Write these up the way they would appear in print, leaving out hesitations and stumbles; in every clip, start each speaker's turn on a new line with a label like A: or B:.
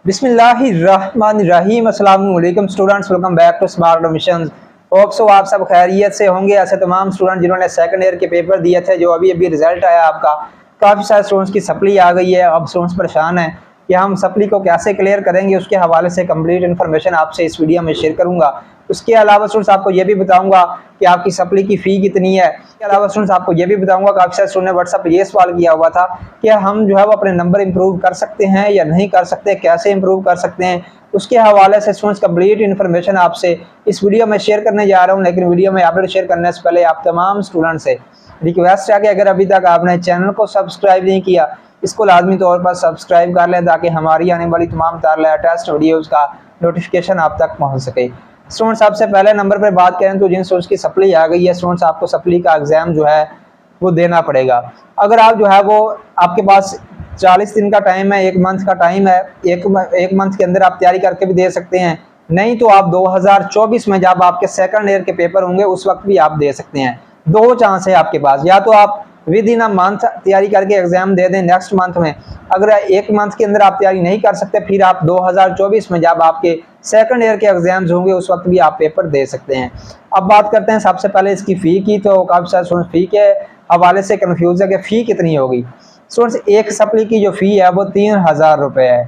A: बिस्मिल्लाहिर्रहमानिर्रहीम। अस्सलाम वालेकुम students, welcome back to smart admissions. Hope so आप सब खैरियत से होंगे। ऐसे तमाम स्टूडेंट जिन्होंने सेकंड ईयर के पेपर दिए थे, जो अभी अभी रिजल्ट आया आपका, काफ़ी सारे स्टूडेंट्स की सप्ली आ गई है। अब स्टूडेंट्स परेशान हैं कि हम सप्ली को कैसे क्लियर करेंगे। उसके हवाले से कंप्लीट इन्फॉर्मेशन आपसे इस वीडियो में शेयर करूंगा। उसके अलावा स्टूडेंट्स आपको ये भी बताऊंगा कि आपकी सप्ली की फ़ी कितनी है। इसके अलावा स्टूडेंट्स आपको ये भी बताऊंगा, काफ़ी सारे स्टूडेंट ने व्हाट्सएप पर ये सवाल किया हुआ था कि हम जो है वो अपने नंबर इंप्रूव कर सकते हैं या नहीं कर सकते, कैसे इंप्रूव कर सकते हैं। उसके हवाले से स्टूडेंट्स कंप्लीट इन्फॉर्मेशन आपसे इस वीडियो में शेयर करने जा रहा हूं। लेकिन वीडियो में अपडेट शेयर करने से पहले आप तमाम स्टूडेंट से रिक्वेस्ट है कि अगर अभी तक आपने चैनल को सब्सक्राइब नहीं किया, इसको लाजमी तौर पर सब्सक्राइब कर लें ताकि हमारी आने वाली तमाम लेटेस्ट वीडियोज़ का नोटिफिकेशन आप तक पहुँच सके। स्टूडेंट्स सबसे पहले नंबर पर बात करें तो जिन स्टूडेंट्स की सप्ली आ गई है, स्टूडेंट्स आपको सप्ली का एग्ज़ाम जो है वो देना पड़ेगा। अगर आप जो है वो आपके पास 40 दिन का टाइम है, 1 मंथ का टाइम है, एक मंथ के अंदर आप तैयारी करके भी दे सकते हैं। नहीं तो आप 2024 में जब आपके सेकंड ईयर के पेपर होंगे उस वक्त भी आप दे सकते हैं। 2 चांस है आपके पास, या तो आप विद इन अ मंथ तैयारी करके एग्जाम दे दें नेक्स्ट मंथ में। अगर 1 मंथ के अंदर आप तैयारी नहीं कर सकते, फिर आप 2024 में जब आपके सेकंड ईयर के एग्जाम्स होंगे उस वक्त भी आप पेपर दे सकते हैं। अब बात करते हैं सबसे पहले इसकी फ़ी की। तो काफ़ी सारे फ़ी के हवाले से कन्फ्यूज है कि फ़ी कितनी होगी। स्टूडेंट्स एक सप्ली की जो फ़ी है वो 3000 रुपये है।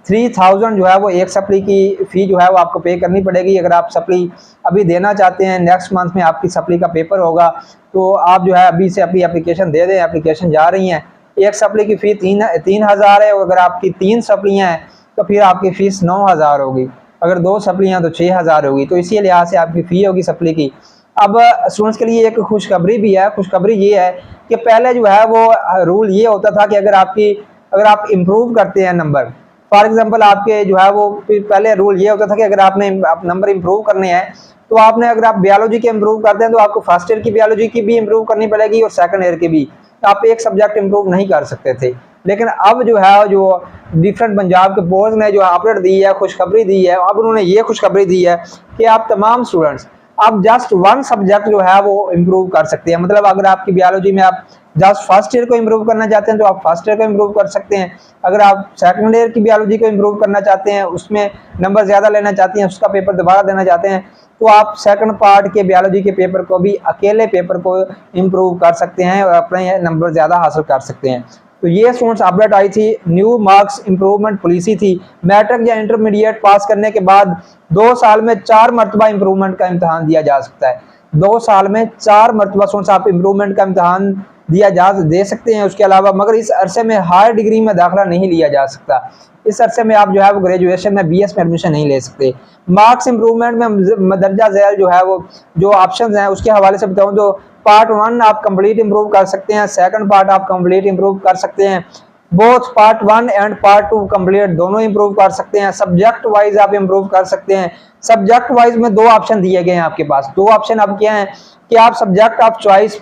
A: 3000 जो है वो एक सप्ली की फ़ी जो है वो आपको पे करनी पड़ेगी। अगर आप सप्ली अभी देना चाहते हैं, नेक्स्ट मंथ में आपकी सप्ली का पेपर होगा, तो आप जो है अभी से अपनी एप्लीकेशन दे दें। एप्लीकेशन जा रही हैं। एक सप्ली की फ़ी 3000 है। अगर आपकी 3 सप्लियाँ हैं तो फिर आपकी फ़ीस 9000 होगी। अगर 2 सप्लियाँ तो 6000 होगी। तो इसी लिहाज से आपकी फ़ी होगी सप्ली की। अब स्टूडेंट्स के लिए एक खुशखबरी भी है। खुशखबरी ये है कि पहले जो है वो रूल ये होता था कि अगर आप इम्प्रूव करते हैं नंबर, फॉर एग्जांपल आपके जो है वो पहले रूल ये होता था कि अगर आपने नंबर इम्प्रूव करने हैं तो आपने, अगर आप बायोलॉजी के इम्प्रूव करते हैं तो आपको फर्स्ट ईयर की बायोलॉजी की भी इम्प्रूव करनी पड़ेगी और सेकंड ईयर की भी। तो आप एक सब्जेक्ट इम्प्रूव नहीं कर सकते थे। लेकिन अब जो है जो डिफरेंट पंजाब के बोर्ड ने जो अपडेट दी है, खुशखबरी दी है, अब उन्होंने ये खुशखबरी दी है कि आप तमाम स्टूडेंट्स आप जस्ट 1 सब्जेक्ट जो है वो इम्प्रूव कर सकते हैं। मतलब अगर आपकी बायोलॉजी में आप जस्ट फर्स्ट ईयर को इम्प्रूव करना चाहते हैं तो आप फर्स्ट ईयर को इम्प्रूव कर सकते हैं। अगर आप सेकंड ईयर की बायोलॉजी को इम्प्रूव करना चाहते हैं, उसमें नंबर ज़्यादा लेना चाहते हैं, उसका पेपर दोबारा देना चाहते हैं, तो आप सेकंड पार्ट के बायोलॉजी के पेपर को भी, अकेले पेपर को इम्प्रूव कर सकते हैं और अपने नंबर ज़्यादा हासिल कर सकते हैं। तो ये स्टूडेंट्स अपडेट आई थी। न्यू मार्क्स इम्प्रूवमेंट पॉलिसी थी। मैट्रिक या इंटरमीडिएट पास करने के बाद 2 साल में 4 मरतबा इम्प्रूवमेंट का इम्तहान दिया जा सकता है। 2 साल में 4 मरतबा स्टूडेंट्स आप इम्प्रूवमेंट का इम्तहान दे सकते हैं। उसके अलावा मगर इस अरसे में हायर डिग्री में दाखिला नहीं लिया जा सकता। इस अरसे में आप जो है वो ग्रेजुएशन में BS में एडमिशन नहीं ले सकते। मार्क्स इंप्रूवमेंट में दर्जा झैल जो है वो जो ऑप्शन हैं उसके हवाले से बताऊं तो पार्ट 1 आप कंप्लीट इंप्रूव कर सकते हैं, सेकंड पार्ट आप कंप्लीट इंप्रूव कर सकते हैं, both part 1 and part 2 complete दोनों इंप्रूव कर सकते हैं, सब्जेक्ट वाइज आप इंप्रूव कर सकते हैं। सब्जेक्ट वाइज में 2 ऑप्शन दिए गए हैं आपके पास। 2 ऑप्शन अब क्या है कि आप सब्जेक्ट ऑफ चॉइस,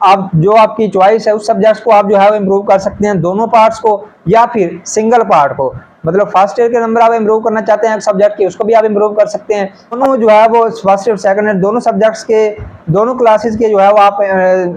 A: आप जो आपकी चॉइस है उस सब्जेक्ट को आप जो है वो इम्प्रूव कर सकते हैं, दोनों पार्ट्स को, या फिर सिंगल पार्ट को। मतलब फर्स्ट ईयर के नंबर आप इम्प्रूव करना चाहते हैं एक सब्जेक्ट के, उसको भी आप इम्प्रूव कर सकते हैं। दोनों जो है वो फर्स्ट ईयर सेकंड ईयर दोनों सब्जेक्ट्स के, दोनों क्लासेस के जो है वो आप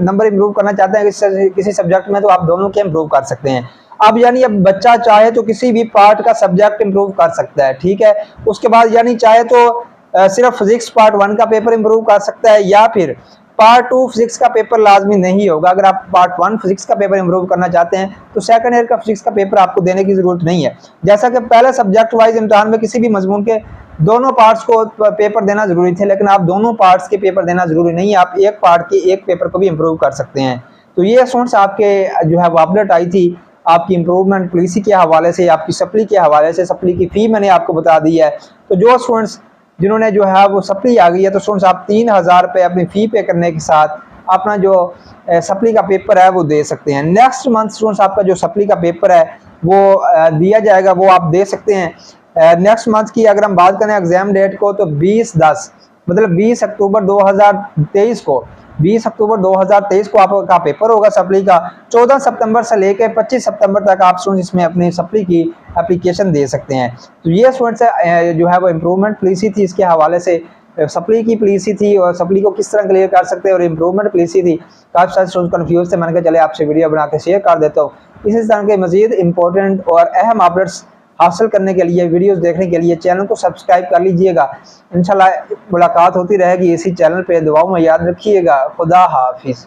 A: नंबर इम्प्रूव करना चाहते हैं किसी सब्जेक्ट में, तो आप दोनों के इम्प्रूव कर सकते हैं। अब यानी अब बच्चा चाहे तो किसी भी पार्ट का सब्जेक्ट इम्प्रूव कर सकता है, ठीक है। उसके बाद यानी चाहे तो सिर्फ फिजिक्स पार्ट 1 का पेपर इम्प्रूव कर सकता है, या फिर पार्ट 2 फिजिक्स का पेपर लाजमी नहीं होगा। अगर आप पार्ट 1 फिजिक्स का पेपर इंप्रूव करना चाहते हैं तो सेकंड ईयर का फिजिक्स का पेपर आपको देने की जरूरत नहीं है। जैसा कि पहले सब्जेक्ट वाइज इम्तिहान में किसी भी मजमून के दोनों पार्ट्स को पेपर देना जरूरी थे, लेकिन आप दोनों पार्ट्स के पेपर देना जरूरी नहीं है। आप एक पार्ट के एक पेपर को भी इम्प्रूव कर सकते हैं। तो ये स्टूडेंट्स आपके जो है वो अपडेट आई थी आपकी इम्प्रूवमेंट पॉलिसी के हवाले से, आपकी सप्ली के हवाले से। सप्ली की फ़ी मैंने आपको बता दी है। तो जो स्टूडेंट्स जिन्होंने जो है वो सप्ली आ गई है, तो स्टूडेंट्स आप 3000 रुपये अपनी फ़ी पे करने के साथ अपना जो सप्ली का पेपर है वो दे सकते हैं। नेक्स्ट मंथ स्टूडेंट्स आपका जो सप्ली का पेपर है वो दिया जाएगा, वो आप दे सकते हैं। नेक्स्ट मंथ की अगर हम बात करें एग्ज़ाम डेट को, तो 20/10 मतलब 20 अक्टूबर 2023 को 20 अक्टूबर 2023 को आपका पेपर होगा सप्ली का। 14 सितंबर से लेकर 25 सितंबर तक आप स्टूडेंट्स इसमें अपनी सप्ली की एप्लीकेशन दे सकते हैं। तो ये स्टूडेंट्स जो है वो इम्प्रूवमेंट पॉलिसी थी, इसके हवाले से सप्ली की पॉलिसी थी और सप्ली को किस तरह क्लियर कर सकते हैं, और इम्प्रूवमेंट पॉलिसी थी। काफ़ी सारे स्टूडेंट्स कन्फ्यूज थे, मैंने कहा चले आपसे वीडियो बना के शेयर कर देता हूँ। इसी तरह के मजीद इंपॉर्टेंट और अहम अपडेट्स हासिल करने के लिए, वीडियोस देखने के लिए चैनल को सब्सक्राइब कर लीजिएगा। इंशाल्लाह मुलाकात होती रहेगी इसी चैनल पे। दुआओं में याद रखिएगा। खुदा हाफिज़।